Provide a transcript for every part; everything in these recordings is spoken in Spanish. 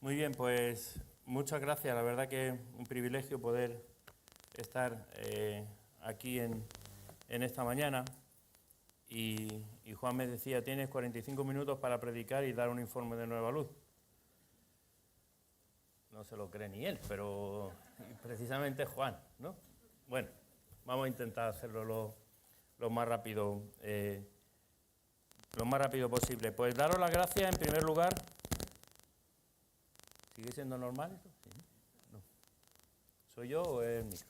Muy bien, pues muchas gracias. La verdad que es un privilegio poder estar aquí en esta mañana. Y Juan me decía, tienes 45 minutos para predicar y dar un informe de Nueva Luz. No se lo cree ni él, pero precisamente Juan, ¿no? Bueno, vamos a intentar hacerlo lo más rápido posible. Pues daros las gracias en primer lugar. ¿Sigue siendo normal esto? ¿Sí? No. ¿Soy yo o es el micro?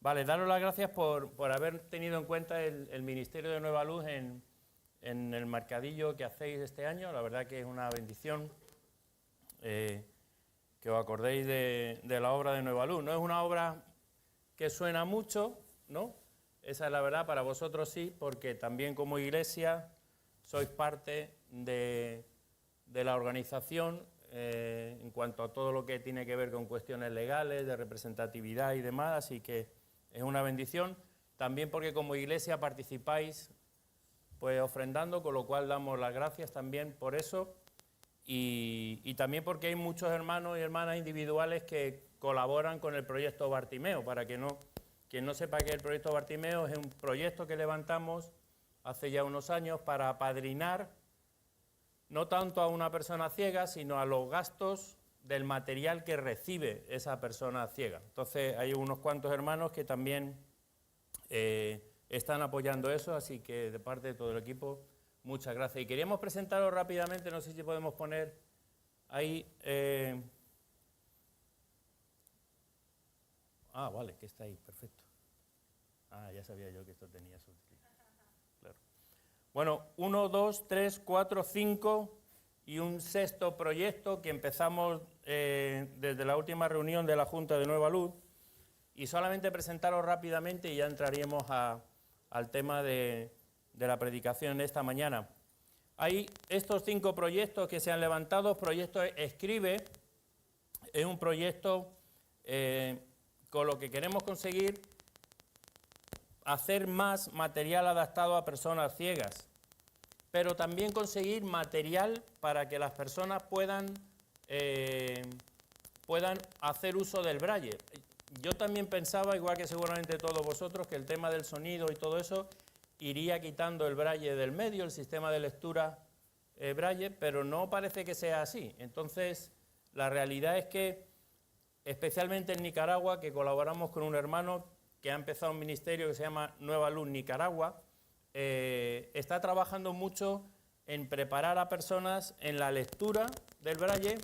Vale, daros las gracias por haber tenido en cuenta el Ministerio de Nueva Luz en el mercadillo que hacéis este año. La verdad que es una bendición que os acordéis de la obra de Nueva Luz. No es una obra que suena mucho, ¿no? Esa es la verdad, para vosotros sí, porque también como iglesia sois parte de la organización en cuanto a todo lo que tiene que ver con cuestiones legales, de representatividad y demás, así que es una bendición. También porque como iglesia participáis pues ofrendando, con lo cual damos las gracias también por eso, y también porque hay muchos hermanos y hermanas individuales que colaboran con el proyecto Bartimeo. Para quien no sepa que el proyecto Bartimeo es un proyecto que levantamos hace ya unos años para apadrinar no tanto a una persona ciega, sino a los gastos del material que recibe esa persona ciega. Entonces hay unos cuantos hermanos que también están apoyando eso, así que de parte de todo el equipo, muchas gracias. Y queríamos presentaros rápidamente, no sé si podemos poner ahí... vale, que está ahí, perfecto. Ya sabía yo que esto tenía su... Claro. Bueno, 1, 2, 3, 4, 5 y un sexto proyecto que empezamos desde la última reunión de la Junta de Nueva Luz, y solamente presentaros rápidamente y ya entraríamos al tema de la predicación de esta mañana. Hay estos 5 proyectos que se han levantado. Proyecto Escribe es un proyecto con lo que queremos conseguir hacer más material adaptado a personas ciegas, pero también conseguir material para que las personas puedan hacer uso del braille. Yo también pensaba, igual que seguramente todos vosotros, que el tema del sonido y todo eso iría quitando el braille del medio, el sistema de lectura braille, pero no parece que sea así. Entonces, la realidad es que, especialmente en Nicaragua, que colaboramos con un hermano que ha empezado un ministerio que se llama Nueva Luz Nicaragua, está trabajando mucho en preparar a personas en la lectura del braille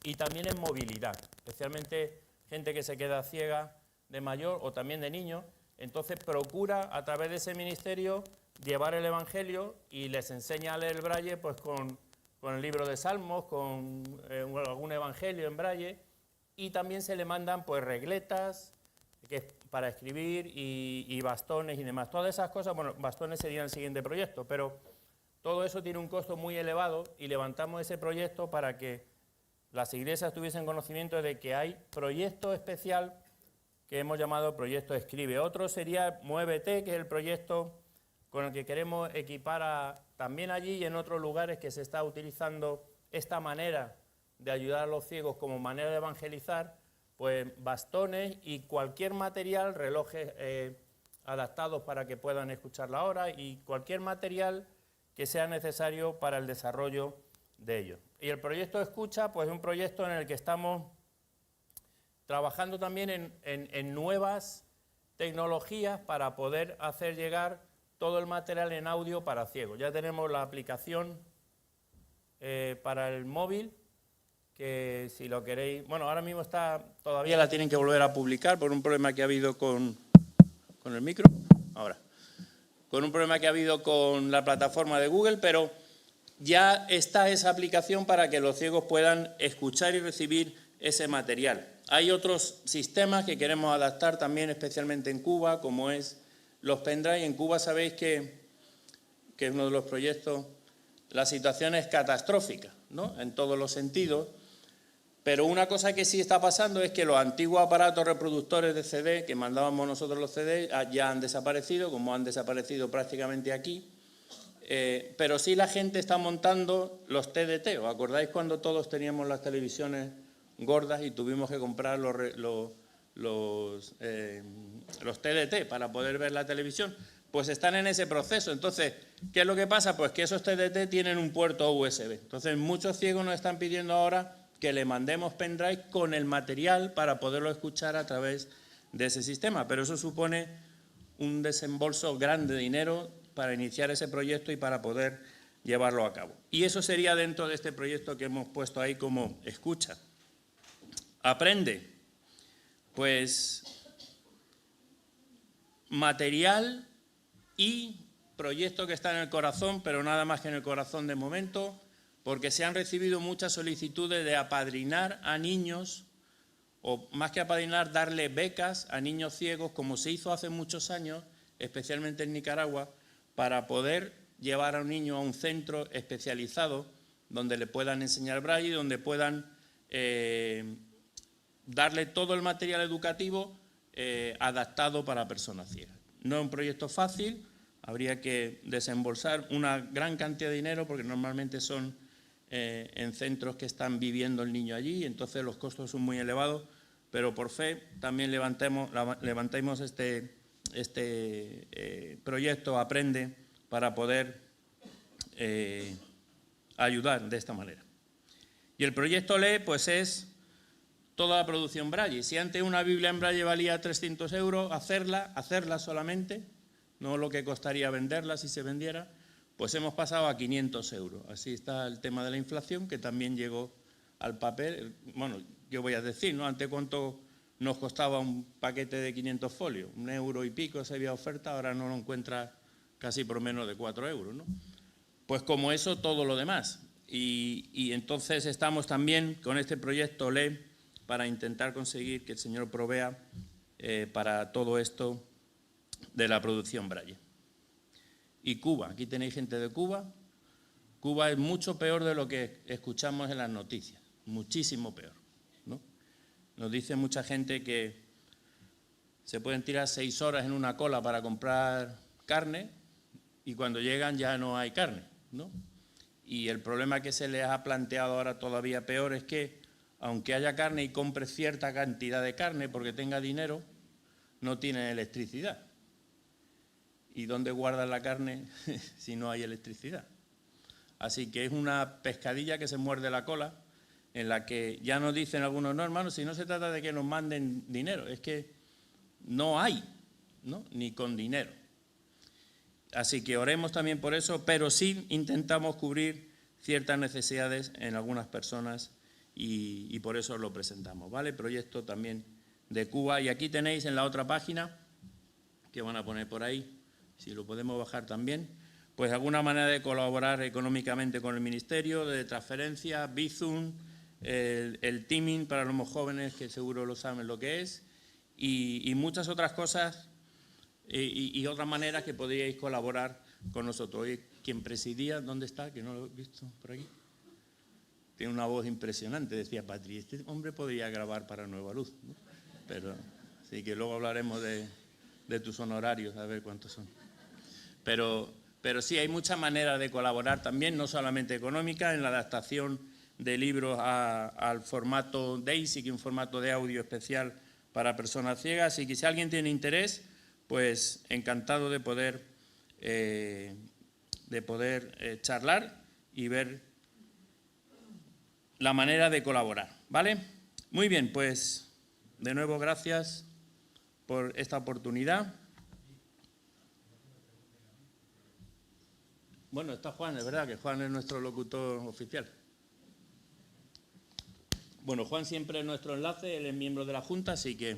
y también en movilidad, especialmente gente que se queda ciega de mayor o también de niño. Entonces procura a través de ese ministerio llevar el Evangelio y les enseña a leer el braille pues con el libro de Salmos, con algún Evangelio en braille, y también se le mandan pues regletas que es para escribir y bastones y demás. Todas esas cosas, bueno, bastones serían el siguiente proyecto, pero todo eso tiene un costo muy elevado y levantamos ese proyecto para que las iglesias tuviesen conocimiento de que hay proyecto especial que hemos llamado Proyecto Escribe. Otro sería Muévete, que es el proyecto con el que queremos equipar también allí y en otros lugares que se está utilizando esta manera de ayudar a los ciegos como manera de evangelizar, pues bastones y cualquier material, relojes adaptados para que puedan escuchar la hora y cualquier material que sea necesario para el desarrollo de ellos. Y el proyecto Escucha, pues es un proyecto en el que estamos trabajando también en nuevas tecnologías para poder hacer llegar todo el material en audio para ciegos. Ya tenemos la aplicación para el móvil, que si lo queréis... Bueno, ahora mismo todavía la tienen que volver a publicar por un problema que ha habido con el micro. Ahora. Con un problema que ha habido con la plataforma de Google, pero ya está esa aplicación para que los ciegos puedan escuchar y recibir ese material. Hay otros sistemas que queremos adaptar también, especialmente en Cuba, como es los pendrive. En Cuba sabéis que es uno de los proyectos, la situación es catastrófica, ¿no? En todos los sentidos. Pero una cosa que sí está pasando es que los antiguos aparatos reproductores de CD, que mandábamos nosotros los CD, ya han desaparecido, como han desaparecido prácticamente aquí. pero sí la gente está montando los TDT. ¿Os acordáis cuando todos teníamos las televisiones gordas y tuvimos que comprar los TDT para poder ver la televisión? Pues están en ese proceso. Entonces, ¿qué es lo que pasa? Pues que esos TDT tienen un puerto USB. Entonces, muchos ciegos nos están pidiendo ahora que le mandemos pendrive con el material para poderlo escuchar a través de ese sistema. Pero eso supone un desembolso grande de dinero para iniciar ese proyecto y para poder llevarlo a cabo. Y eso sería dentro de este proyecto que hemos puesto ahí como escucha. Aprende, pues material y proyecto que está en el corazón, pero nada más que en el corazón de momento, porque se han recibido muchas solicitudes de apadrinar a niños, o más que apadrinar, darle becas a niños ciegos, como se hizo hace muchos años, especialmente en Nicaragua, para poder llevar a un niño a un centro especializado donde le puedan enseñar braille, donde puedan darle todo el material educativo adaptado para personas ciegas. No es un proyecto fácil, habría que desembolsar una gran cantidad de dinero porque normalmente son en centros que están viviendo el niño allí, entonces los costos son muy elevados, pero por fe también levantemos este proyecto Aprende para poder ayudar de esta manera. Y el proyecto Lee pues es toda la producción braille. Si antes una Biblia en braille valía 300 euros, hacerla solamente, no lo que costaría venderla si se vendiera, pues hemos pasado a 500 euros. Así está el tema de la inflación, que también llegó al papel. Bueno, ¿qué voy a decir, no? Antes, ¿cuánto nos costaba un paquete de 500 folios? 1 euro y pico si había oferta, ahora no lo encuentra casi por menos de 4 euros, ¿no? Pues como eso, todo lo demás. Y entonces estamos también con este proyecto LE para intentar conseguir que el Señor provea para todo esto de la producción braille. Y Cuba, aquí tenéis gente de Cuba. Cuba es mucho peor de lo que escuchamos en las noticias, muchísimo peor, ¿no? Nos dice mucha gente que se pueden tirar 6 horas en una cola para comprar carne y cuando llegan ya no hay carne, ¿no? Y el problema que se les ha planteado ahora todavía peor es que, aunque haya carne y compre cierta cantidad de carne porque tenga dinero, no tiene electricidad. ¿Y dónde guardan la carne si no hay electricidad? Así que es una pescadilla que se muerde la cola, en la que ya nos dicen algunos, no, hermanos, si no se trata de que nos manden dinero, es que no hay, ¿no? Ni con dinero. Así que oremos también por eso, pero sí intentamos cubrir ciertas necesidades en algunas personas y por eso lo presentamos, ¿vale? Proyecto también de Cuba. Y aquí tenéis en la otra página, que van a poner por ahí, si lo podemos bajar también, pues alguna manera de colaborar económicamente con el Ministerio, de transferencia, Bizum, el teaming para los más jóvenes, que seguro lo saben lo que es, y muchas otras cosas y otras maneras que podríais colaborar con nosotros. Hoy, quien presidía, ¿dónde está? Que no lo he visto por aquí. Tiene una voz impresionante, decía Patri, este hombre podría grabar para Nueva Luz, ¿no? Pero sí que luego hablaremos de tus honorarios, a ver cuántos son. Pero sí, hay muchas maneras de colaborar también, no solamente económica, en la adaptación de libros al formato DAISY, que es un formato de audio especial para personas ciegas. Y que si alguien tiene interés, pues encantado de poder charlar y ver la manera de colaborar, ¿vale? Muy bien, pues de nuevo gracias por esta oportunidad. Bueno, está Juan, es verdad que Juan es nuestro locutor oficial. Bueno, Juan siempre es nuestro enlace, él es miembro de la Junta, así que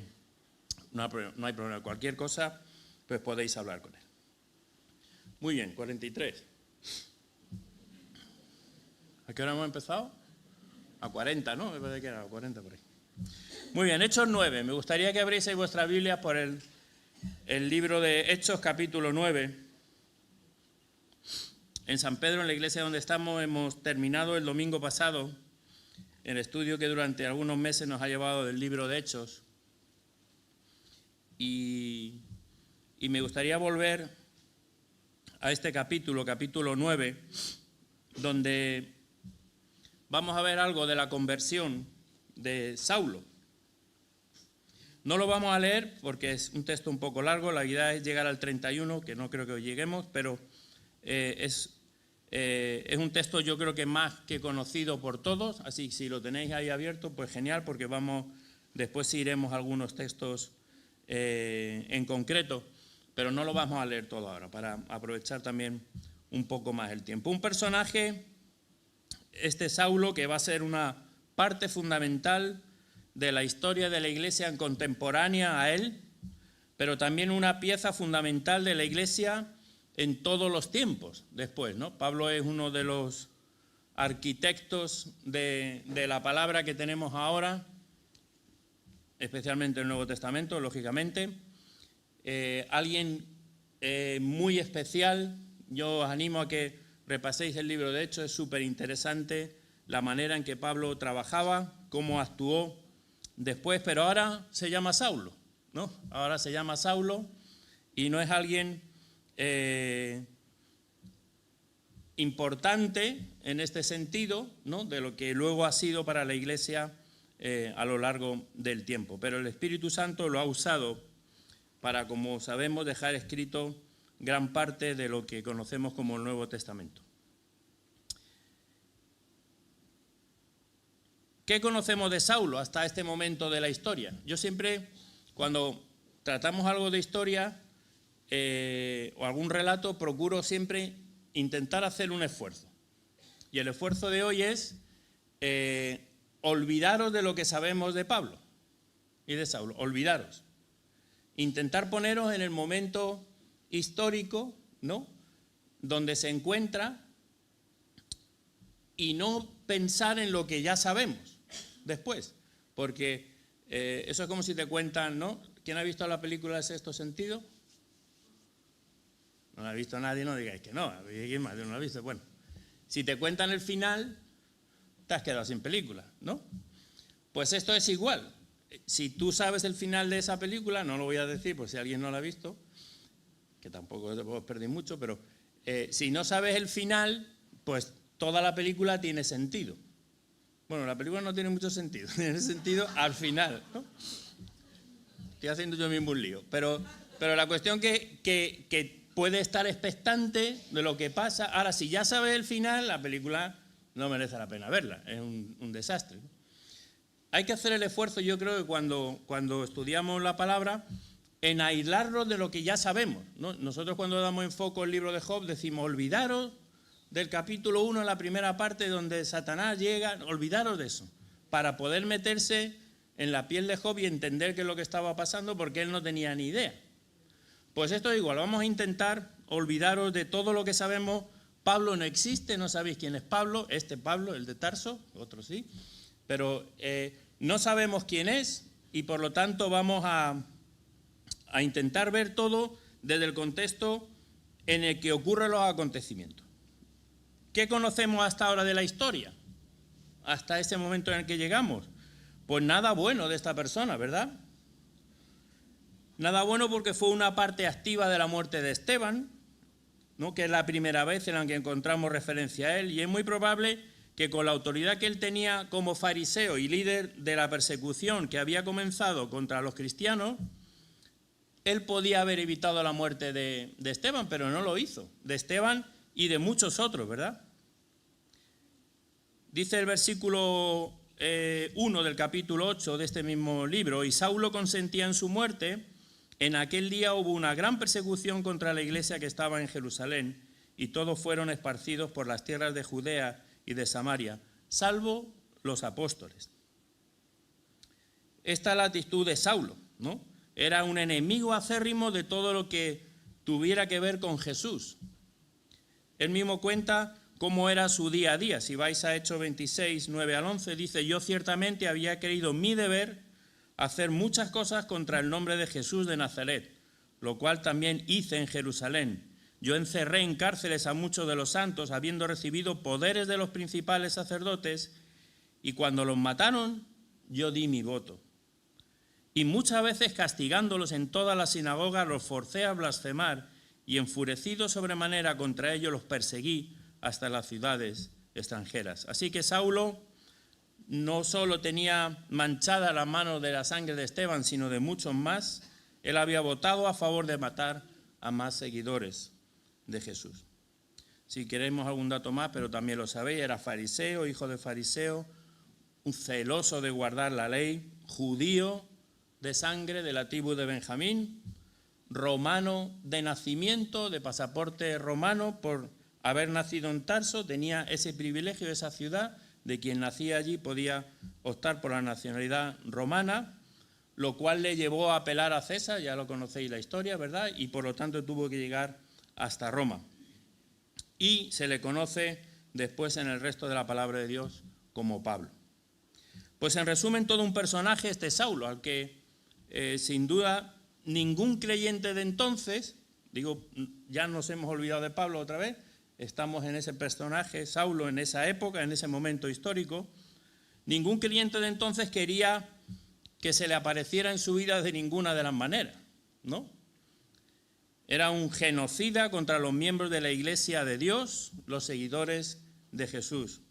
no hay problema. Cualquier cosa, pues podéis hablar con él. Muy bien, 43. ¿A qué hora hemos empezado? A 40, ¿no? Me parece que era a 40 por ahí. Muy bien, Hechos 9. Me gustaría que abrieseis vuestra Biblia por el libro de Hechos, capítulo 9. En San Pedro, en la iglesia donde estamos, hemos terminado el domingo pasado el estudio que durante algunos meses nos ha llevado del libro de Hechos. Y me gustaría volver a este capítulo 9, donde vamos a ver algo de la conversión de Saulo. No lo vamos a leer porque es un texto un poco largo, la idea es llegar al 31, que no creo que lleguemos, pero es un texto yo creo que más que conocido por todos, así que si lo tenéis ahí abierto, pues genial, porque después iremos a algunos textos en concreto, pero no lo vamos a leer todo ahora, para aprovechar también un poco más el tiempo. Un personaje, este Saulo, que va a ser una parte fundamental de la historia de la Iglesia contemporánea a él, pero también una pieza fundamental de la Iglesia en todos los tiempos después, ¿no? Pablo es uno de los arquitectos de la palabra que tenemos ahora, especialmente el Nuevo Testamento, lógicamente. Alguien muy especial. Yo os animo a que repaséis el libro de Hechos, es súper interesante la manera en que Pablo trabajaba, cómo actuó después, pero ahora se llama Saulo, ¿no? Ahora se llama Saulo y no es alguien importante en este sentido, ¿no? De lo que luego ha sido para la Iglesia a lo largo del tiempo. Pero el Espíritu Santo lo ha usado para, como sabemos, dejar escrito gran parte de lo que conocemos como el Nuevo Testamento. ¿Qué conocemos de Saulo hasta este momento de la historia? Yo siempre, cuando tratamos algo de historia o algún relato, procuro siempre intentar hacer un esfuerzo. Y el esfuerzo de hoy es olvidaros de lo que sabemos de Pablo y de Saulo, olvidaros. Intentar poneros en el momento histórico, ¿no?, donde se encuentra y no pensar en lo que ya sabemos después, porque eso es como si te cuentan, ¿no? ¿Quién ha visto la película El Sexto Sentido? No la ha visto nadie, no digáis que no, ¿quién más no la ha visto? Bueno, si te cuentan el final, te has quedado sin película, ¿no? Pues esto es igual. Si tú sabes el final de esa película, no lo voy a decir por si alguien no la ha visto, que tampoco os perdí mucho, pero si no sabes el final, pues toda la película tiene sentido. Bueno, la película no tiene mucho sentido, tiene sentido al final, ¿no? Estoy haciendo yo mismo un lío, pero la cuestión que puede estar expectante de lo que pasa. Ahora, si ya sabes el final, la película no merece la pena verla, es un desastre, ¿no? Hay que hacer el esfuerzo, yo creo que cuando estudiamos la palabra, en aislarnos de lo que ya sabemos, ¿no? Nosotros cuando damos enfoque al libro de Job decimos, olvidaros del capítulo 1, la primera parte donde Satanás llega, olvidaros de eso, para poder meterse en la piel de Job y entender qué es lo que estaba pasando, porque él no tenía ni idea. Pues esto es igual, vamos a intentar olvidaros de todo lo que sabemos. Pablo no existe, no sabéis quién es Pablo, Pablo, el de Tarso, otro sí, pero no sabemos quién es y por lo tanto vamos a intentar ver todo desde el contexto en el que ocurren los acontecimientos. ¿Qué conocemos hasta ahora de la historia? Hasta ese momento en el que llegamos. Pues nada bueno de esta persona, ¿verdad? Nada bueno porque fue una parte activa de la muerte de Esteban, ¿no?, que es la primera vez en la que encontramos referencia a él, y es muy probable que con la autoridad que él tenía como fariseo y líder de la persecución que había comenzado contra los cristianos, él podía haber evitado la muerte de Esteban, pero no lo hizo, de Esteban y de muchos otros, ¿verdad? Dice el versículo 1 del capítulo 8 de este mismo libro, y Saulo consentía en su muerte. En aquel día hubo una gran persecución contra la iglesia que estaba en Jerusalén, y todos fueron esparcidos por las tierras de Judea y de Samaria, salvo los apóstoles. Esta es la actitud de Saulo, ¿no? Era un enemigo acérrimo de todo lo que tuviera que ver con Jesús. Él mismo cuenta cómo era su día a día. Si vais a Hechos 26, 9 al 11, dice: yo ciertamente había creído mi deber hacer muchas cosas contra el nombre de Jesús de Nazaret, lo cual también hice en Jerusalén. Yo encerré en cárceles a muchos de los santos, habiendo recibido poderes de los principales sacerdotes, y cuando los mataron, yo di mi voto. Y muchas veces castigándolos en todas las sinagogas los forcé a blasfemar, y enfurecido sobremanera contra ellos los perseguí hasta las ciudades extranjeras. Así que Saulo no solo tenía manchada la mano de la sangre de Esteban, sino de muchos más. Él había votado a favor de matar a más seguidores de Jesús. Si queremos algún dato más, pero también lo sabéis, era fariseo, hijo de fariseo, un celoso de guardar la ley, judío de sangre de la tribu de Benjamín, romano de nacimiento, de pasaporte romano, por haber nacido en Tarso, tenía ese privilegio de esa ciudad, de quien nacía allí podía optar por la nacionalidad romana, lo cual le llevó a apelar a César, ya lo conocéis la historia, ¿verdad? Y por lo tanto tuvo que llegar hasta Roma. Y se le conoce después en el resto de la palabra de Dios como Pablo. Pues en resumen, todo un personaje este Saulo, al que sin duda ningún creyente de entonces, ya nos hemos olvidado de Pablo otra vez, estamos en ese personaje, Saulo, en esa época, en ese momento histórico, ningún creyente de entonces quería que se le apareciera en su vida de ninguna de las maneras, ¿no? Era un genocida contra los miembros de la Iglesia de Dios, los seguidores de Jesús.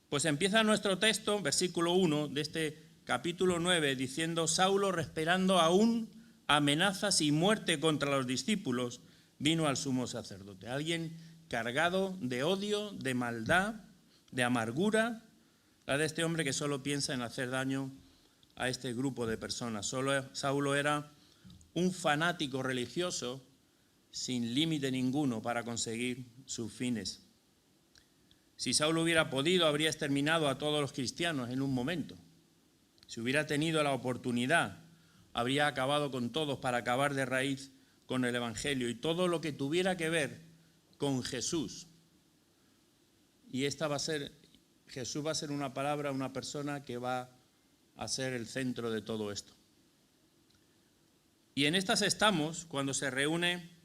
Pues empieza nuestro texto, versículo 1 de este capítulo 9, diciendo: Saulo, respirando aún amenazas y muerte contra los discípulos, vino al sumo sacerdote. Alguien cargado de odio, de maldad, de amargura, la de este hombre que solo piensa en hacer daño a este grupo de personas. Saulo era un fanático religioso sin límite ninguno para conseguir sus fines. Si Saulo hubiera podido, habría exterminado a todos los cristianos en un momento. Si hubiera tenido la oportunidad, habría acabado con todos para acabar de raíz con el Evangelio y todo lo que tuviera que ver con Jesús. Y Jesús va a ser una palabra, una persona que va a ser el centro de todo esto. Y en estas estamos cuando se reúne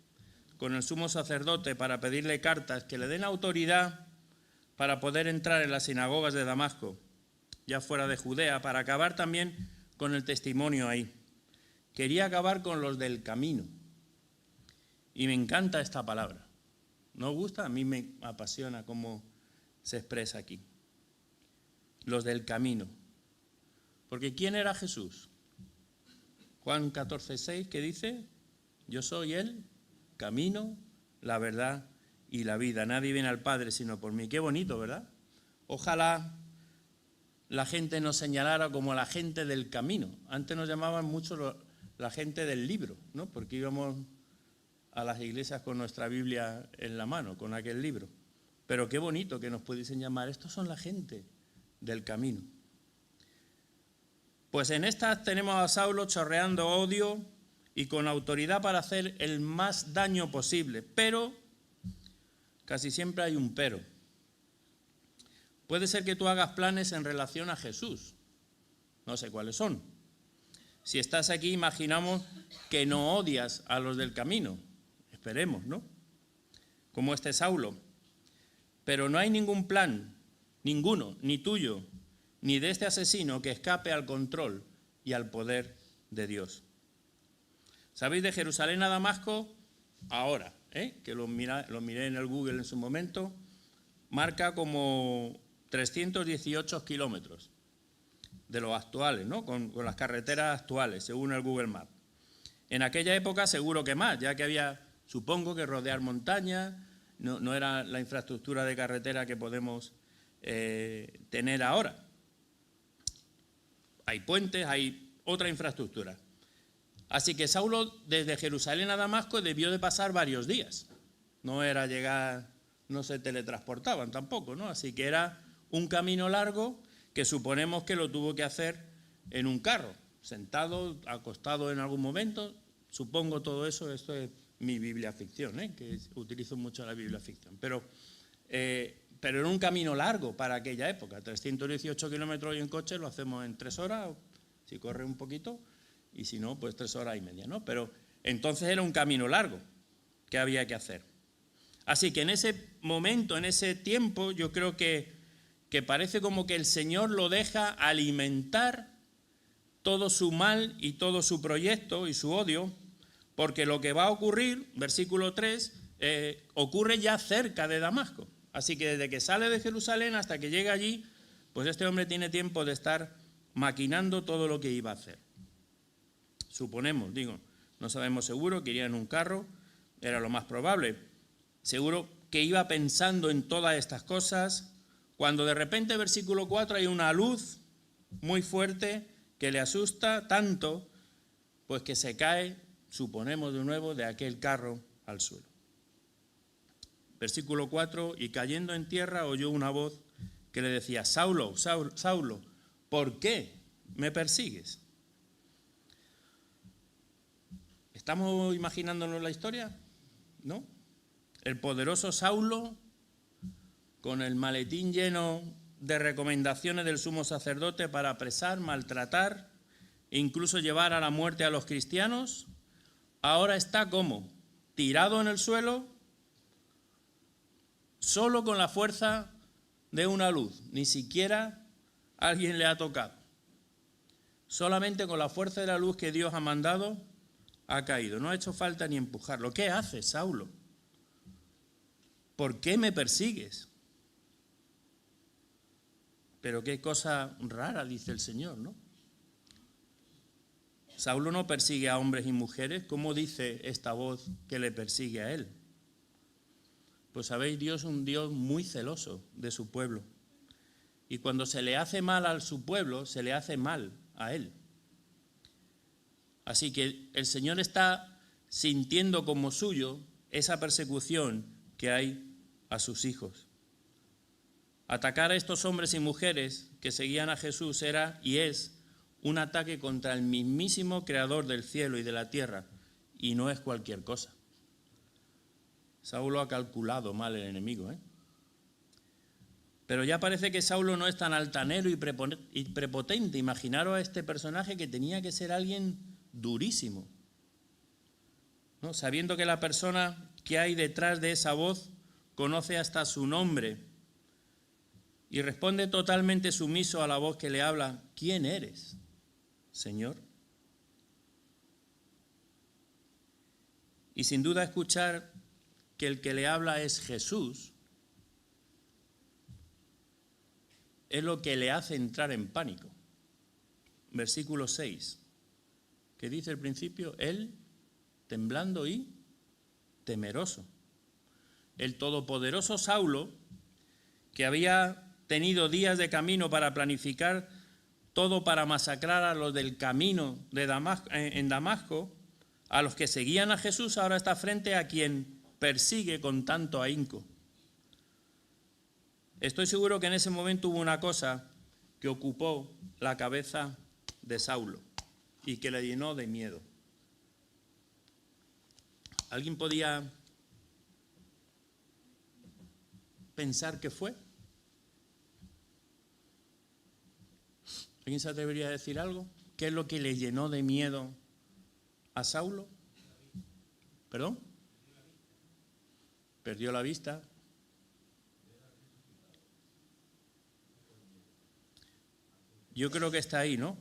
con el sumo sacerdote para pedirle cartas que le den autoridad para poder entrar en las sinagogas de Damasco, ya fuera de Judea, para acabar también con el testimonio ahí. Quería acabar con los del camino. Y me encanta esta palabra. ¿No os gusta? A mí me apasiona cómo se expresa aquí. Los del camino. Porque ¿quién era Jesús? Juan 14:6, ¿qué dice? Yo soy el camino, la verdad y la vida. Nadie viene al Padre sino por mí. Qué bonito, ¿verdad? Ojalá la gente nos señalara como la gente del camino. Antes nos llamaban mucho la gente del libro, ¿no? Porque íbamos a las iglesias con nuestra Biblia en la mano, con aquel libro. Pero qué bonito que nos pudiesen llamar. Estos son la gente del camino. Pues en estas tenemos a Saulo chorreando odio y con autoridad para hacer el más daño posible. Pero, casi siempre hay un pero. Puede ser que tú hagas planes en relación a Jesús. No sé cuáles son. Si estás aquí, imaginamos que no odias a los del camino. Esperemos, ¿no? Como este Saulo. Pero no hay ningún plan, ninguno, ni tuyo, ni de este asesino que escape al control y al poder de Dios. ¿Sabéis? De Jerusalén a Damasco, ahora, que lo miré en el Google en su momento, marca como 318 kilómetros de los actuales, ¿no? Con las carreteras actuales, según el Google Maps. En aquella época seguro que más, ya que había, supongo que rodear montañas, no era la infraestructura de carretera que podemos tener ahora. Hay puentes, hay otra infraestructura. Así que Saulo desde Jerusalén a Damasco debió de pasar varios días. No era llegar, no se teletransportaban tampoco, ¿no? Así que era un camino largo que suponemos que lo tuvo que hacer en un carro, sentado, acostado en algún momento. Supongo todo eso, esto es mi Biblia ficción, que utilizo mucho la Biblia ficción. Pero era un camino largo para aquella época. 318 kilómetros y en coche lo hacemos en 3 horas, si corre un poquito, y si no, pues 3 horas y media, ¿no? Pero entonces era un camino largo que había que hacer. Así que en ese momento, en ese tiempo, yo creo que parece como que el Señor lo deja alimentar todo su mal y todo su proyecto y su odio porque lo que va a ocurrir, versículo 3, ocurre ya cerca de Damasco. Así que desde que sale de Jerusalén hasta que llega allí, pues este hombre tiene tiempo de estar maquinando todo lo que iba a hacer. Suponemos, no sabemos seguro, que iría en un carro, era lo más probable. Seguro que iba pensando en todas estas cosas, cuando de repente, versículo 4, hay una luz muy fuerte que le asusta tanto, pues que se cae, suponemos de nuevo, de aquel carro al suelo. Versículo 4, y cayendo en tierra oyó una voz que le decía: Saulo, Saulo, ¿por qué me persigues? ¿Estamos imaginándonos la historia? ¿No? El poderoso Saulo, con el maletín lleno de recomendaciones del sumo sacerdote para apresar, maltratar e incluso llevar a la muerte a los cristianos, ahora está como tirado en el suelo, solo con la fuerza de una luz. Ni siquiera alguien le ha tocado. Solamente con la fuerza de la luz que Dios ha mandado, ha caído. No ha hecho falta ni empujarlo. ¿Qué haces, Saulo? ¿Por qué me persigues? Pero qué cosa rara, dice el Señor, ¿no? Saulo no persigue a hombres y mujeres. ¿Cómo dice esta voz que le persigue a él? Pues sabéis, Dios es un Dios muy celoso de su pueblo. Y cuando se le hace mal a su pueblo, se le hace mal a él. Así que el Señor está sintiendo como suyo esa persecución que hay a sus hijos. Atacar a estos hombres y mujeres que seguían a Jesús era y es un ataque contra el mismísimo Creador del cielo y de la tierra, y no es cualquier cosa. Saulo ha calculado mal el enemigo, Pero ya parece que Saulo no es tan altanero y prepotente. Imaginaros a este personaje que tenía que ser alguien durísimo, ¿no? Sabiendo que la persona que hay detrás de esa voz conoce hasta su nombre y responde totalmente sumiso a la voz que le habla: ¿quién eres, Señor? Y sin duda escuchar que el que le habla es Jesús es lo que le hace entrar en pánico. Versículo 6, que dice al principio: él, temblando y temeroso. El todopoderoso Saulo, que había tenido días de camino para planificar todo para masacrar a los del camino de en Damasco, a los que seguían a Jesús, ahora está frente a quien persigue con tanto ahínco. Estoy seguro que en ese momento hubo una cosa que ocupó la cabeza de Saulo y que le llenó de miedo. ¿Alguien podía pensar qué fue? ¿Alguien se atrevería a decir algo? ¿Qué es lo que le llenó de miedo a Saulo? ¿Perdón? Perdió la vista. Yo creo que está ahí, ¿no?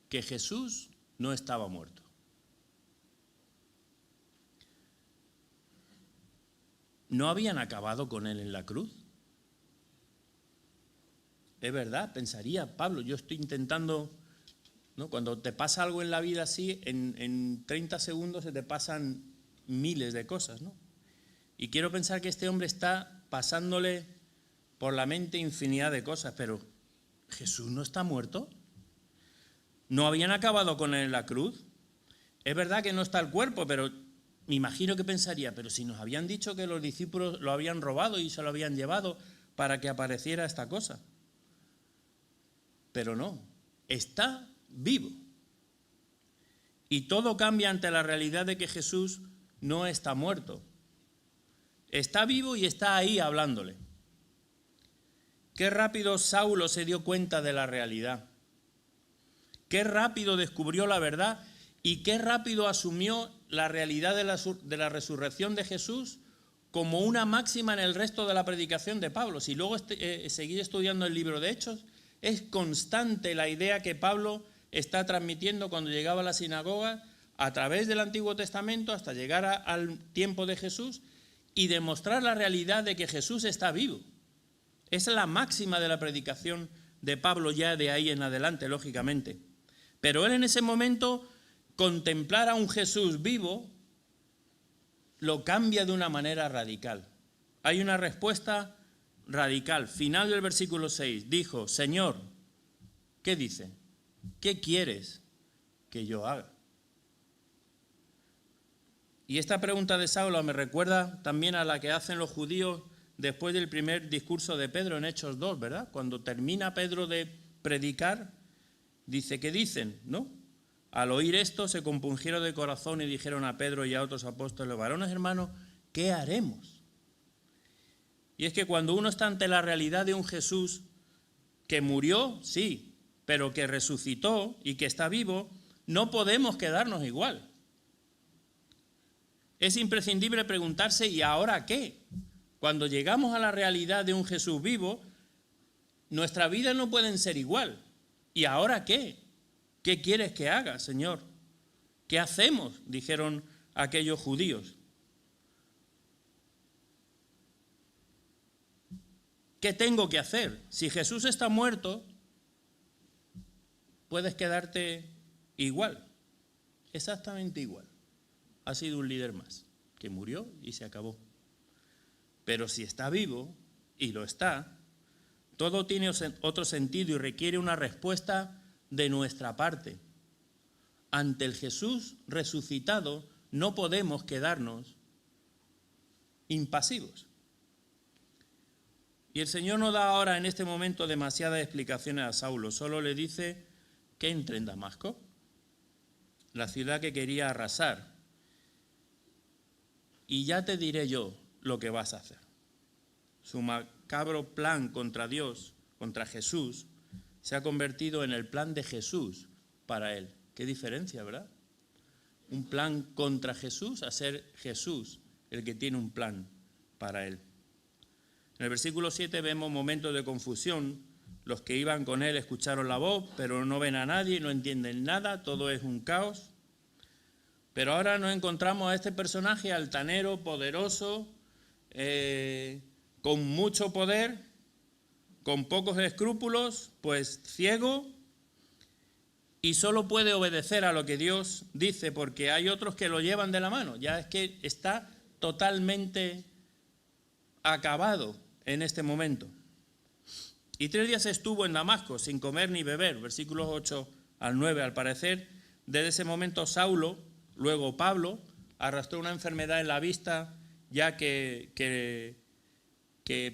Que Jesús no estaba muerto. ¿No habían acabado con él en la cruz? Es verdad, pensaría Pablo, yo estoy intentando, ¿no? Cuando te pasa algo en la vida así, en 30 segundos se te pasan miles de cosas, ¿no? Y quiero pensar que este hombre está pasándole por la mente infinidad de cosas, pero ¿Jesús no está muerto? ¿No habían acabado con él en la cruz? Es verdad que no está el cuerpo, pero me imagino que pensaría, pero si nos habían dicho que los discípulos lo habían robado y se lo habían llevado para que apareciera esta cosa. Pero no, está vivo. Y todo cambia ante la realidad de que Jesús no está muerto. Está vivo y está ahí hablándole. Qué rápido Saulo se dio cuenta de la realidad. Qué rápido descubrió la verdad y qué rápido asumió la realidad de la resurrección de Jesús como una máxima en el resto de la predicación de Pablo. Si luego seguís estudiando el libro de Hechos, es constante la idea que Pablo está transmitiendo cuando llegaba a la sinagoga a través del Antiguo Testamento hasta llegar al tiempo de Jesús y demostrar la realidad de que Jesús está vivo. Esa es la máxima de la predicación de Pablo ya de ahí en adelante, lógicamente. Pero él en ese momento, contemplar a un Jesús vivo, lo cambia de una manera radical. Hay una respuesta radical. Final del versículo 6. Dijo, Señor, ¿qué dice? ¿Qué quieres que yo haga? Y esta pregunta de Saulo me recuerda también a la que hacen los judíos después del primer discurso de Pedro en Hechos 2, ¿verdad? Cuando termina Pedro de predicar, dice, ¿qué dicen? ¿No? Al oír esto se compungieron de corazón y dijeron a Pedro y a otros apóstoles, varones hermanos, ¿qué haremos? Y es que cuando uno está ante la realidad de un Jesús que murió, sí, pero que resucitó y que está vivo, no podemos quedarnos igual. Es imprescindible preguntarse, ¿y ahora qué? Cuando llegamos a la realidad de un Jesús vivo, nuestra vida no puede ser igual. ¿Y ahora qué? ¿Qué quieres que haga, Señor? ¿Qué hacemos?, dijeron aquellos judíos. ¿Qué tengo que hacer? Si Jesús está muerto, puedes quedarte igual, exactamente igual. Ha sido un líder más, que murió y se acabó. Pero si está vivo, y lo está, todo tiene otro sentido y requiere una respuesta de nuestra parte. Ante el Jesús resucitado no podemos quedarnos impasivos. Y el Señor no da ahora en este momento demasiadas explicaciones a Saulo, solo le dice que entre en Damasco, la ciudad que quería arrasar. Y ya te diré yo lo que vas a hacer. Su macabro plan contra Dios, contra Jesús, se ha convertido en el plan de Jesús para él. Qué diferencia, ¿verdad? Un plan contra Jesús a ser Jesús el que tiene un plan para él. En el versículo 7 vemos momentos de confusión. Los que iban con él escucharon la voz, pero no ven a nadie, no entienden nada, todo es un caos. Pero ahora nos encontramos a este personaje altanero, poderoso, con mucho poder, con pocos escrúpulos, pues ciego, y solo puede obedecer a lo que Dios dice, porque hay otros que lo llevan de la mano. Ya es que está totalmente acabado en este momento. Y 3 días estuvo en Damasco sin comer ni beber, versículos 8 al 9. Al parecer, desde ese momento Saulo, luego Pablo, arrastró una enfermedad en la vista ya que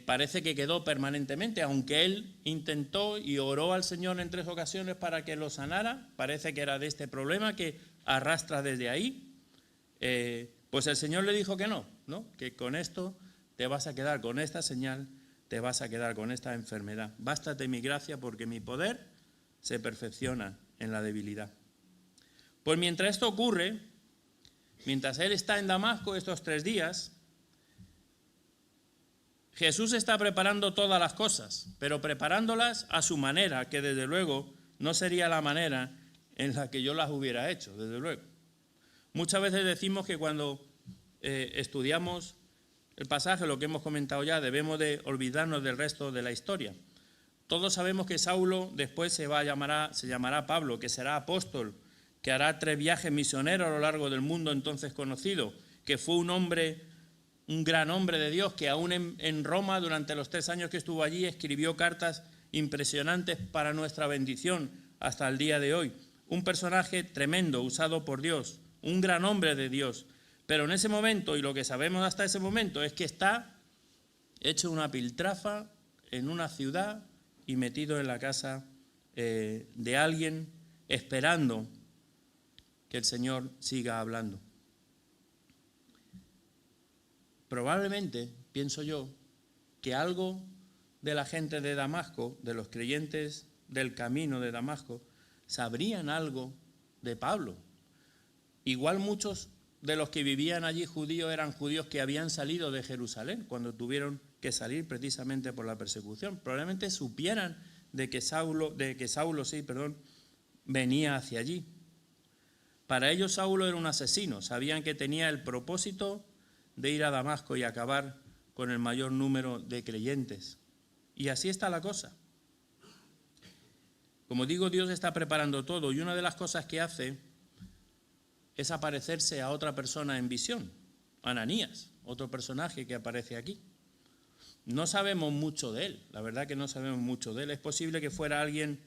parece que quedó permanentemente, aunque él intentó y oró al Señor en 3 ocasiones para que lo sanara. Parece que era de este problema que arrastra desde ahí. Pues el Señor le dijo que no, que con esto te vas a quedar, con esta señal te vas a quedar, con esta enfermedad. Bástate mi gracia porque mi poder se perfecciona en la debilidad. Pues mientras esto ocurre, mientras él está en Damasco estos 3 días, Jesús está preparando todas las cosas, pero preparándolas a su manera, que desde luego no sería la manera en la que yo las hubiera hecho, desde luego. Muchas veces decimos que cuando estudiamos el pasaje, lo que hemos comentado ya, debemos de olvidarnos del resto de la historia. Todos sabemos que Saulo después se llamará Pablo, que será apóstol, que hará 3 viajes misioneros a lo largo del mundo entonces conocido, que fue un gran hombre de Dios, que aún en Roma, durante los 3 años que estuvo allí, escribió cartas impresionantes para nuestra bendición hasta el día de hoy. Un personaje tremendo, usado por Dios, un gran hombre de Dios. Pero en ese momento, y lo que sabemos hasta ese momento, es que está hecho una piltrafa en una ciudad y metido en la casa de alguien, esperando que el Señor siga hablando. Probablemente, pienso yo, que algo de la gente de Damasco, de los creyentes del camino de Damasco, sabrían algo de Pablo. Igual muchos de los que vivían allí judíos eran judíos que habían salido de Jerusalén cuando tuvieron que salir precisamente por la persecución. Probablemente supieran de que Saulo venía hacia allí. Para ellos Saulo era un asesino, sabían que tenía el propósito de ir a Damasco y acabar con el mayor número de creyentes. Y así está la cosa. Como digo, Dios está preparando todo, y una de las cosas que hace es aparecerse a otra persona en visión, Ananías, otro personaje que aparece aquí. No sabemos mucho de él, la verdad que no sabemos mucho de él. ¿Es posible que fuera alguien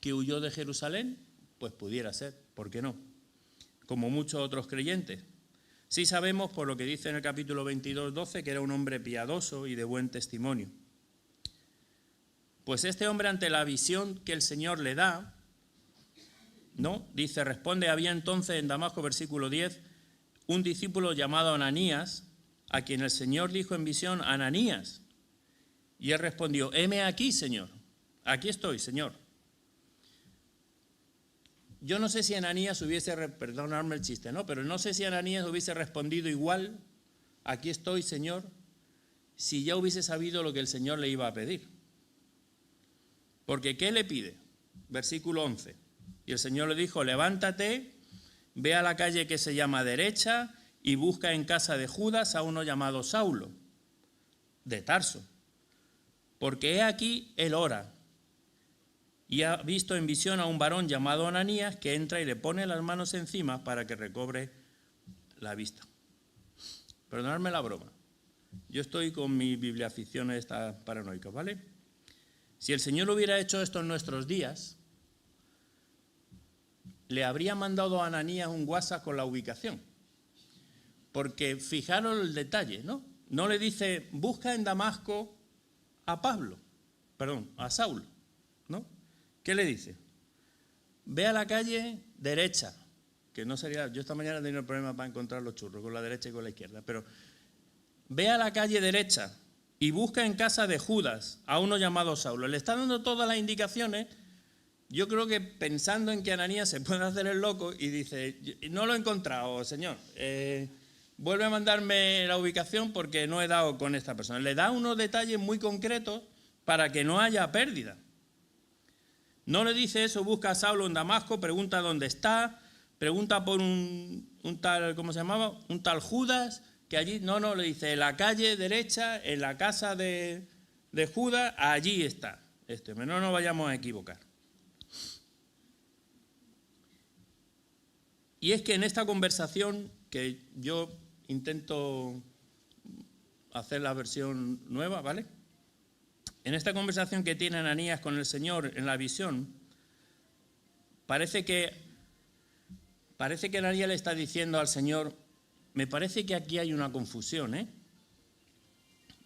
que huyó de Jerusalén? Pues pudiera ser, ¿por qué no? Como muchos otros creyentes. Sí sabemos, por lo que dice en el capítulo 22:12, que era un hombre piadoso y de buen testimonio. Pues este hombre, ante la visión que el Señor le da, ¿no? Dice, responde, había entonces en Damasco, versículo 10, un discípulo llamado Ananías, a quien el Señor dijo en visión, Ananías. Y él respondió, heme aquí, Señor. Aquí estoy, Señor. Yo no sé si Ananías hubiese, perdonadme el chiste, ¿no? Pero no sé si Ananías hubiese respondido igual, aquí estoy, Señor, si ya hubiese sabido lo que el Señor le iba a pedir. Porque ¿qué le pide? Versículo 11. Y el Señor le dijo, levántate, ve a la calle que se llama Derecha y busca en casa de Judas a uno llamado Saulo, de Tarso. Porque he aquí, él ora, y ha visto en visión a un varón llamado Ananías que entra y le pone las manos encima para que recobre la vista. Perdonadme la broma. Yo estoy con mi bibliaficción esta paranoica, ¿vale? Si el Señor hubiera hecho esto en nuestros días, le habría mandado a Ananías un WhatsApp con la ubicación. Porque fijaros el detalle, ¿no? No le dice, busca en Damasco a Saulo, ¿no? ¿Qué le dice? Ve a la calle derecha, que no sería, yo esta mañana he tenido problema para encontrar los churros, con la derecha y con la izquierda, pero ve a la calle derecha y busca en casa de Judas a uno llamado Saulo. Le está dando todas las indicaciones, yo creo que pensando en que Ananías se puede hacer el loco y dice, no lo he encontrado, Señor, vuelve a mandarme la ubicación porque no he dado con esta persona. Le da unos detalles muy concretos para que no haya pérdida. No le dice eso, busca a Saulo en Damasco, pregunta dónde está, pregunta por un tal, ¿cómo se llamaba? Un tal Judas, que allí, no, le dice, en la calle derecha, en la casa de Judas, allí está. No nos vayamos a equivocar. Y es que en esta conversación, que yo intento hacer la versión nueva, ¿vale? En esta conversación que tiene Ananías con el Señor en la visión, parece que Ananías le está diciendo al Señor, me parece que aquí hay una confusión,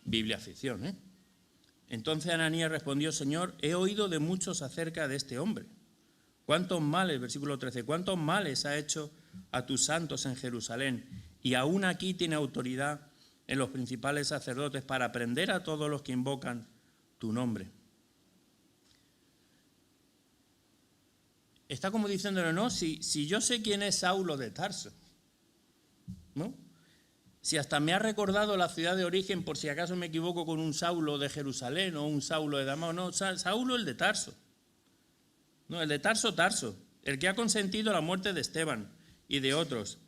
Bibliaficción, Entonces Ananías respondió, Señor, he oído de muchos acerca de este hombre. ¿Cuántos males, versículo 13, cuántos males ha hecho a tus santos en Jerusalén? Y aún aquí tiene autoridad en los principales sacerdotes para prender a todos los que invocan tu nombre. Está como diciéndole, no, si yo sé quién es Saulo de Tarso, ¿no? Si hasta me ha recordado la ciudad de origen, por si acaso me equivoco con un Saulo de Jerusalén o un Saulo de Damasco, no, Saulo el de Tarso. No, el de Tarso, el que ha consentido la muerte de Esteban y de otros,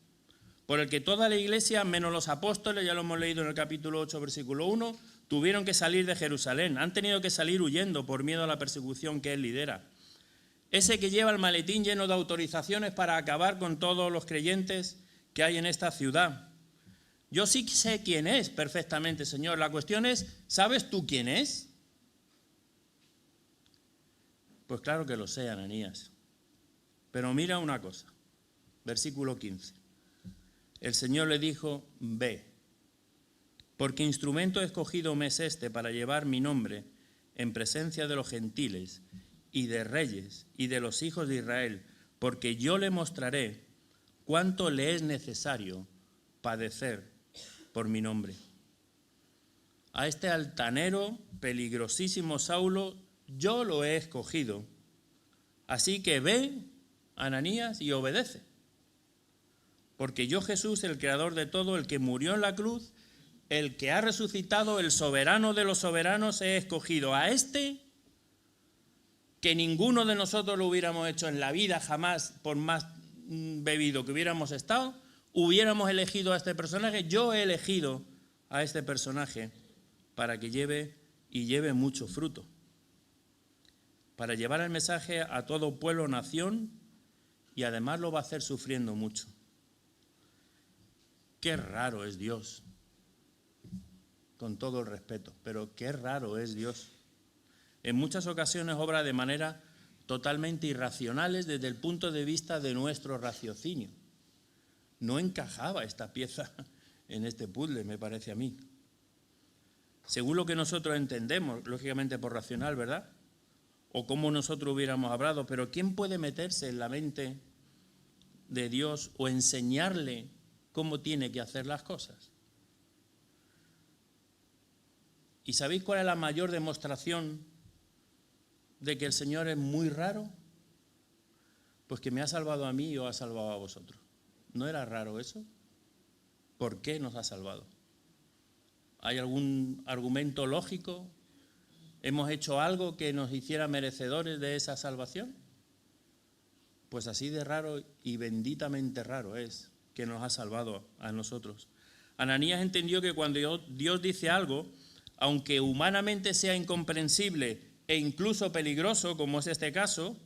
por el que toda la iglesia, menos los apóstoles, ya lo hemos leído en el capítulo 8, versículo 1, tuvieron que salir de Jerusalén, han tenido que salir huyendo por miedo a la persecución que él lidera. Ese que lleva el maletín lleno de autorizaciones para acabar con todos los creyentes que hay en esta ciudad. Yo sí sé quién es perfectamente, Señor. La cuestión es, ¿sabes tú quién es? Pues claro que lo sé, Ananías. Pero mira una cosa, versículo 15. El Señor le dijo, ve, porque instrumento escogido me es este para llevar mi nombre en presencia de los gentiles y de reyes y de los hijos de Israel, porque yo le mostraré cuánto le es necesario padecer por mi nombre. A este altanero, peligrosísimo Saulo, yo lo he escogido. Así que ve, Ananías, y obedece. Porque yo, Jesús, el creador de todo, el que murió en la cruz, el que ha resucitado, el soberano de los soberanos, he escogido a este, que ninguno de nosotros lo hubiéramos hecho en la vida jamás, por más bebido, que hubiéramos estado, hubiéramos elegido a este personaje. Yo he elegido a este personaje para que lleve mucho fruto, para llevar el mensaje a todo pueblo, nación, y además lo va a hacer sufriendo mucho. Qué raro es Dios, con todo el respeto, pero qué raro es Dios. En muchas ocasiones obra de manera totalmente irracionales desde el punto de vista de nuestro raciocinio. No encajaba esta pieza en este puzzle, me parece a mí. Según lo que nosotros entendemos, lógicamente por racional, ¿verdad? O como nosotros hubiéramos hablado, pero ¿quién puede meterse en la mente de Dios o enseñarle cómo tiene que hacer las cosas? ¿Y sabéis cuál es la mayor demostración de que el Señor es muy raro? Pues que me ha salvado a mí y os ha salvado a vosotros. ¿No era raro eso? ¿Por qué nos ha salvado? ¿Hay algún argumento lógico? ¿Hemos hecho algo que nos hiciera merecedores de esa salvación? Pues así de raro y benditamente raro es que nos ha salvado a nosotros. Ananías entendió que cuando Dios dice algo, aunque humanamente sea incomprensible e incluso peligroso, como es este caso,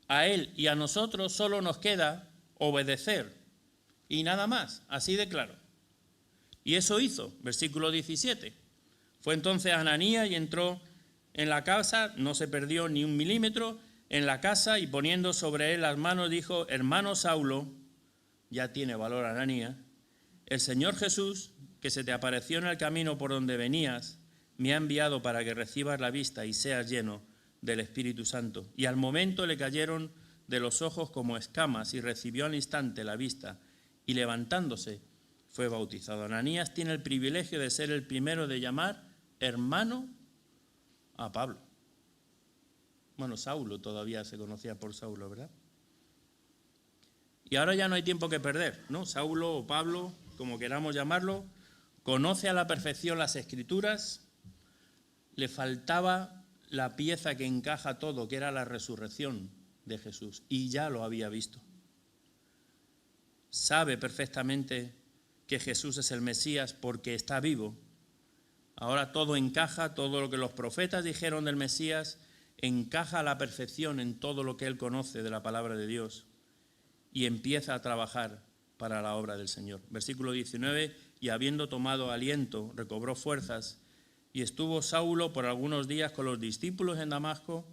a él y a nosotros solo nos queda obedecer y nada más, así de claro. Y eso hizo, versículo 17. Fue entonces Ananías y entró en la casa, no se perdió ni un milímetro, en la casa, y poniendo sobre él las manos dijo: hermano Saulo, ya tiene valor Ananías, el Señor Jesús, que se te apareció en el camino por donde venías, me ha enviado para que recibas la vista y seas lleno del Espíritu Santo. Y al momento le cayeron de los ojos como escamas y recibió al instante la vista y levantándose fue bautizado. Ananías tiene el privilegio de ser el primero de llamar hermano a Pablo. Bueno, Saulo todavía se conocía por Saulo, ¿verdad? Y ahora ya no hay tiempo que perder, ¿no? Saulo o Pablo, como queramos llamarlo, conoce a la perfección las Escrituras, le faltaba la pieza que encaja todo, que era la resurrección de Jesús, y ya lo había visto. Sabe perfectamente que Jesús es el Mesías porque está vivo. Ahora todo encaja, todo lo que los profetas dijeron del Mesías encaja a la perfección en todo lo que él conoce de la palabra de Dios y empieza a trabajar para la obra del Señor. Versículo 19, y habiendo tomado aliento, recobró fuerzas, y estuvo Saulo por algunos días con los discípulos en Damasco.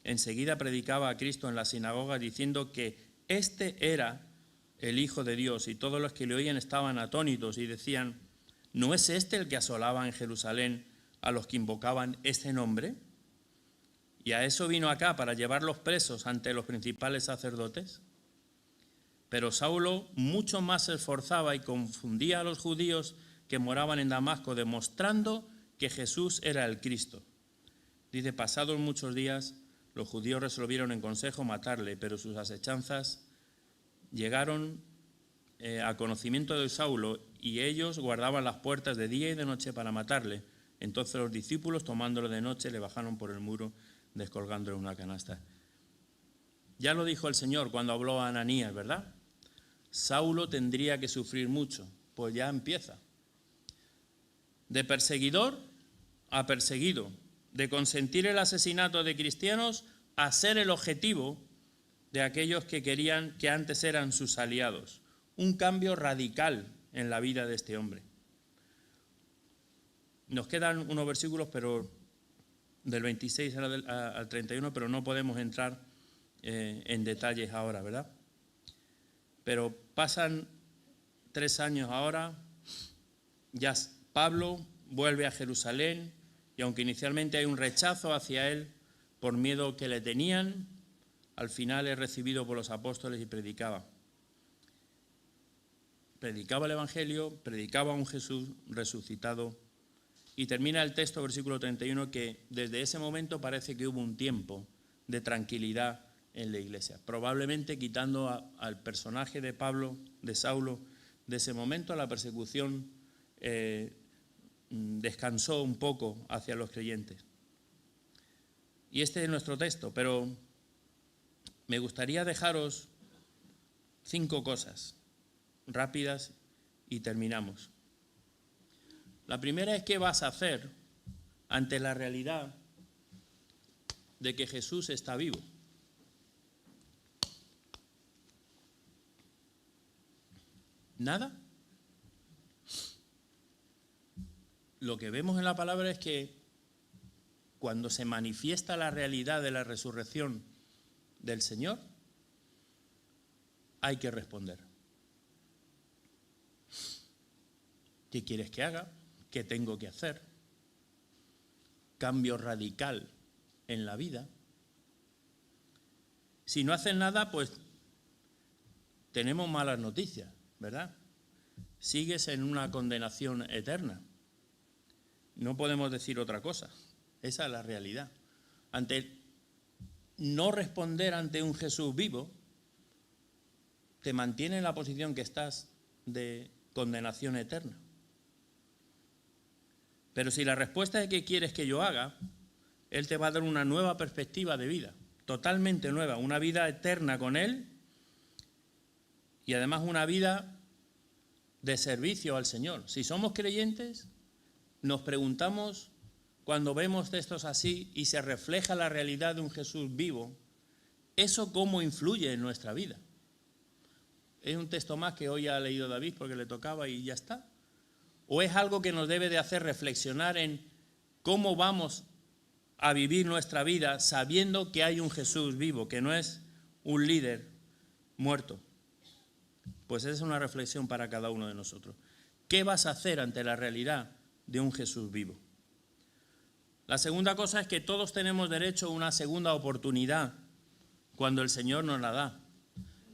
Enseguida predicaba a Cristo en la sinagoga, diciendo que este era el Hijo de Dios, y todos los que le oían estaban atónitos y decían: ¿no es este el que asolaba en Jerusalén a los que invocaban este nombre? ¿Y a eso vino acá, para llevarlos presos ante los principales sacerdotes? Pero Saulo mucho más se esforzaba y confundía a los judíos que moraban en Damasco, demostrando que Jesús era el Cristo. Dice: pasados muchos días, los judíos resolvieron en consejo matarle, pero sus asechanzas llegaron a conocimiento de Saulo, y ellos guardaban las puertas de día y de noche para matarle. Entonces los discípulos, tomándolo de noche, le bajaron por el muro, descolgándole una canasta. Ya lo dijo el Señor cuando habló a Ananías, ¿verdad? Saulo tendría que sufrir mucho. Pues ya empieza. De perseguidor a perseguido, de consentir el asesinato de cristianos a ser el objetivo de aquellos que querían, que antes eran sus aliados. Un cambio radical en la vida de este hombre. Nos quedan unos versículos, pero del 26 al 31, pero no podemos entrar en detalles ahora, ¿verdad? Pero pasan 3 años ahora, ya Pablo vuelve a Jerusalén, y aunque inicialmente hay un rechazo hacia él por miedo que le tenían, al final es recibido por los apóstoles y predicaba. Predicaba el Evangelio, predicaba a un Jesús resucitado, y termina el texto, versículo 31, que desde ese momento parece que hubo un tiempo de tranquilidad en la iglesia. Probablemente quitando al personaje de Pablo, de Saulo, de ese momento la persecución descansó un poco hacia los creyentes. Y este es nuestro texto, pero me gustaría dejaros 5 cosas rápidas y terminamos. La primera es: ¿qué vas a hacer ante la realidad de que Jesús está vivo? ¿Nada? Lo que vemos en la palabra es que cuando se manifiesta la realidad de la resurrección del Señor, hay que responder. ¿Qué quieres que haga? ¿Qué tengo que hacer? Cambio radical en la vida. Si no hacen nada, pues tenemos malas noticias, ¿verdad? Sigues en una condenación eterna. No podemos decir otra cosa. Esa es la realidad. Ante no responder ante un Jesús vivo, te mantiene en la posición que estás de condenación eterna. Pero si la respuesta es: ¿qué quieres que yo haga?, Él te va a dar una nueva perspectiva de vida, totalmente nueva, una vida eterna con Él y además una vida de servicio al Señor. Si somos creyentes, nos preguntamos, cuando vemos textos así y se refleja la realidad de un Jesús vivo, ¿eso cómo influye en nuestra vida? ¿Es un texto más que hoy ha leído David porque le tocaba y ya está? ¿O es algo que nos debe de hacer reflexionar en cómo vamos a vivir nuestra vida sabiendo que hay un Jesús vivo, que no es un líder muerto? Pues esa es una reflexión para cada uno de nosotros. ¿Qué vas a hacer ante la realidad de un Jesús vivo? La segunda cosa es que todos tenemos derecho a una segunda oportunidad cuando el Señor nos la da.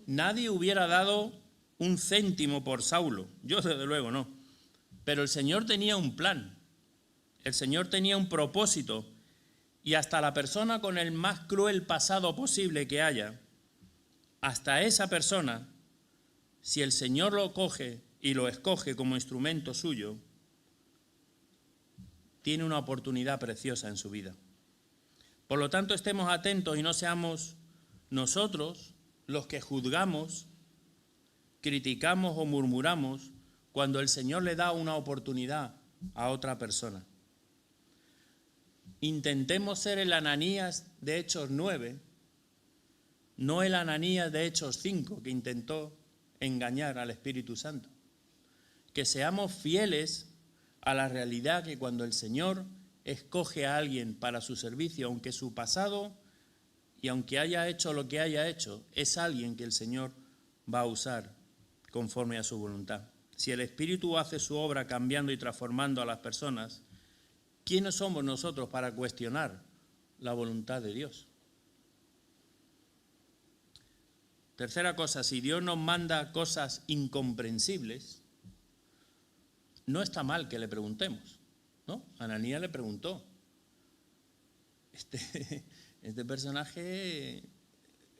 Nadie hubiera dado un céntimo por Saulo, yo desde luego no. Pero el Señor tenía un plan, el Señor tenía un propósito, y hasta la persona con el más cruel pasado posible que haya, hasta esa persona, si el Señor lo coge y lo escoge como instrumento suyo, tiene una oportunidad preciosa en su vida. Por lo tanto, estemos atentos y no seamos nosotros los que juzgamos, criticamos o murmuramos cuando el Señor le da una oportunidad a otra persona. Intentemos ser el Ananías de Hechos 9, no el Ananías de Hechos 5, que intentó engañar al Espíritu Santo. Que seamos fieles a la realidad que cuando el Señor escoge a alguien para su servicio, aunque su pasado y aunque haya hecho lo que haya hecho, es alguien que el Señor va a usar conforme a su voluntad. Si el Espíritu hace su obra cambiando y transformando a las personas, ¿quiénes somos nosotros para cuestionar la voluntad de Dios? Tercera cosa, si Dios nos manda cosas incomprensibles, no está mal que le preguntemos, ¿no? Ananías le preguntó. Este personaje,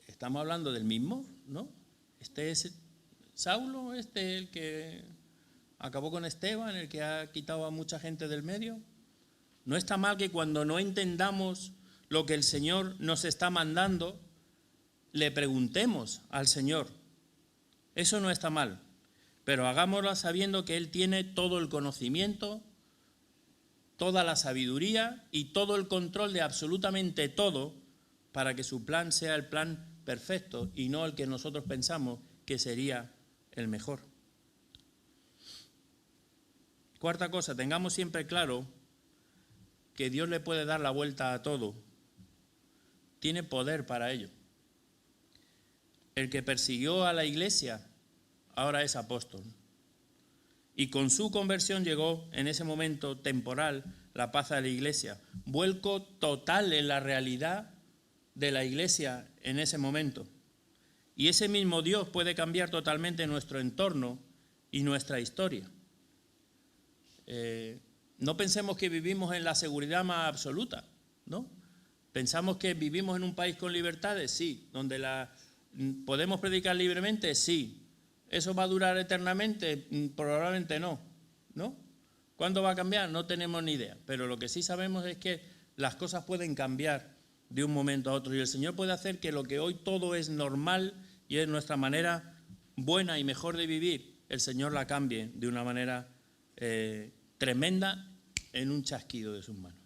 ¿estamos hablando del mismo? ¿No? Este es Saulo, el que acabó con Esteban, el que ha quitado a mucha gente del medio. No está mal que cuando no entendamos lo que el Señor nos está mandando, le preguntemos al Señor. Eso no está mal, pero hagámoslo sabiendo que Él tiene todo el conocimiento, toda la sabiduría y todo el control de absolutamente todo para que su plan sea el plan perfecto y no el que nosotros pensamos que sería el mejor. Cuarta cosa, tengamos siempre claro que Dios le puede dar la vuelta a todo. Tiene poder para ello. El que persiguió a la iglesia ahora es apóstol. Y con su conversión llegó en ese momento temporal la paz a la iglesia. Vuelco total en la realidad de la iglesia en ese momento. Y ese mismo Dios puede cambiar totalmente nuestro entorno y nuestra historia. No pensemos que vivimos en la seguridad más absoluta, ¿no? ¿Pensamos que vivimos en un país con libertades? Sí. ¿Donde podemos predicar libremente? Sí. ¿Eso va a durar eternamente? Probablemente no, ¿no? ¿Cuándo va a cambiar? No tenemos ni idea. Pero lo que sí sabemos es que las cosas pueden cambiar de un momento a otro y el Señor puede hacer que lo que hoy todo es normal y es nuestra manera buena y mejor de vivir, el Señor la cambie de una manera tremenda en un chasquido de sus manos.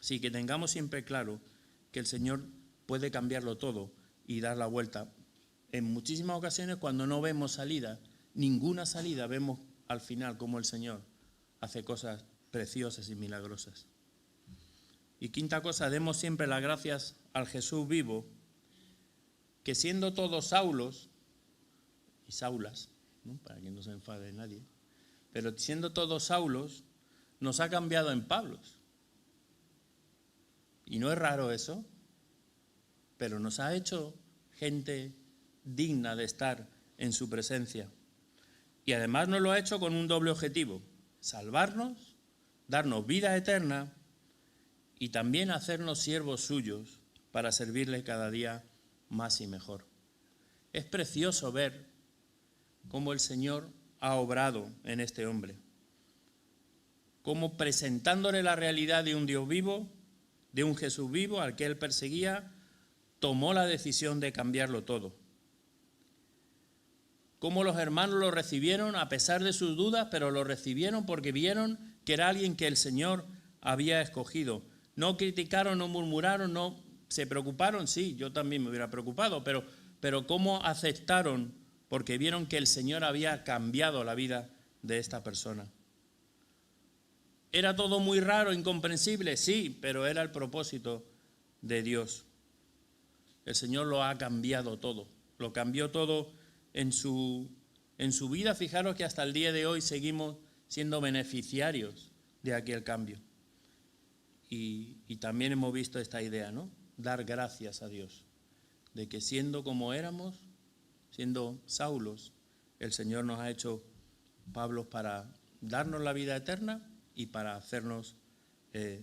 Así que tengamos siempre claro que el Señor puede cambiarlo todo y dar la vuelta. En muchísimas ocasiones, cuando no vemos salida, ninguna salida, vemos al final cómo el Señor hace cosas preciosas y milagrosas. Y quinta cosa, demos siempre las gracias al Jesús vivo, que siendo todos Saulos y Saulas, ¿no?, para que no se enfade nadie, pero siendo todos Saulos, nos ha cambiado en Pablos. Y no es raro eso, pero nos ha hecho gente digna de estar en su presencia. Y además nos lo ha hecho con un doble objetivo: salvarnos, darnos vida eterna y también hacernos siervos suyos para servirle cada día más y mejor. Es precioso ver cómo el Señor ha obrado en este hombre, cómo presentándole la realidad de un Dios vivo, de un Jesús vivo al que él perseguía, tomó la decisión de cambiarlo todo. Cómo los hermanos lo recibieron a pesar de sus dudas, pero lo recibieron porque vieron que era alguien que el Señor había escogido. No criticaron, no murmuraron, no se preocuparon. Sí, yo también me hubiera preocupado, pero cómo aceptaron porque vieron que el Señor había cambiado la vida de esta persona. ¿Era todo muy raro, incomprensible? Sí, pero era el propósito de Dios. El Señor lo ha cambiado todo, lo cambió todo en su vida. Fijaros que hasta el día de hoy seguimos siendo beneficiarios de aquel cambio. Y también hemos visto esta idea, ¿no? Dar gracias a Dios, de que siendo como éramos, siendo Saulos, el Señor nos ha hecho Pablos para darnos la vida eterna y para hacernos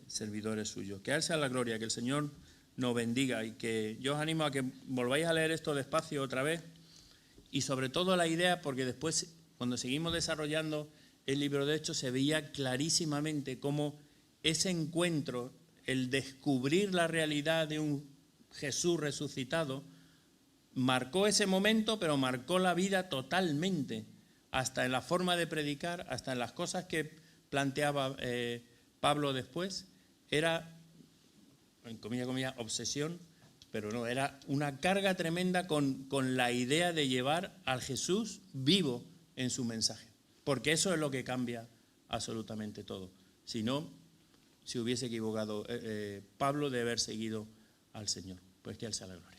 servidores suyos. Que a Él sea la gloria, que el Señor nos bendiga y que yo os animo a que volváis a leer esto despacio otra vez y sobre todo la idea, porque después cuando seguimos desarrollando el libro de Hechos se veía clarísimamente cómo ese encuentro, el descubrir la realidad de un Jesús resucitado, marcó ese momento, pero marcó la vida totalmente, hasta en la forma de predicar, hasta en las cosas que planteaba Pablo después. Era, en comillas, obsesión, pero no, era una carga tremenda con la idea de llevar al Jesús vivo en su mensaje, porque eso es lo que cambia absolutamente todo. Si no, se hubiese equivocado Pablo de haber seguido al Señor. Pues que Él sea la gloria.